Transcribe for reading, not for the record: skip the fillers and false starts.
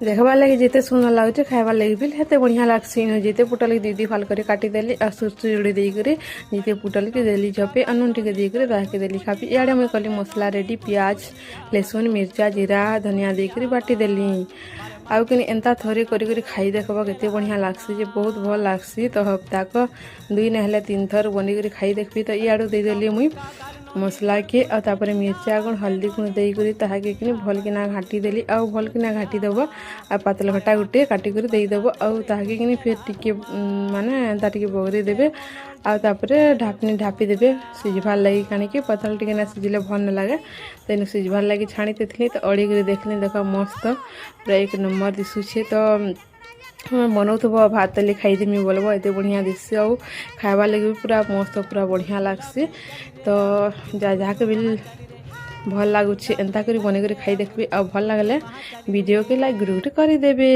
देखबार लगे जिते सुंदर लगे खाइबार लगे भी हेते बढ़िया लगसी जिते पुटल के दी फाल कर काटिदेली और सुरसु जोड़ी देकर जिते पुटल के देली झपे और नुन टे देकर ताके देली खापी इे मुझे कली मसला रेडी प्याज लहसुन मिर्चा जीरा धनिया देकर बाटिदेली आउ कि एंता थोड़े करी खाई देखब केते बढ़िया लगसी जे बहुत भल लगसी तो हफ्ताक 2 ना 3 थर बनिक खाई देखबी तो इे देदेली मुई मसला के और मिर्चा गुण हल्दी गुण देकर ताके कि भल किना घाटी देली आउ भल किना घाटी देव आ पातल घटा गुटे काटिक देदेव आउ ताके कि फिर टिके माने एंता टिके बगरे देबे आउे ढापनी ढापी देबे सिझबार लगी काणिके पतल टिके ना सिझले भल न लगे तेन सिझबार लगी छाणी देती तो अड़ी कर देखली देख मस्त पूरा 1 नंबर दिशुचे तो बनाऊब भात तले खाईदेमी बोलब एत बढ़िया दिशे आउ खाइबार लगे भी पूरा मस्त पूरा बढ़िया लगसी तो जहाँके भी भल लगुच एंता कर बन खाई देखबी आ भल लगले वीडियो के लाइक गुटे करदेवे।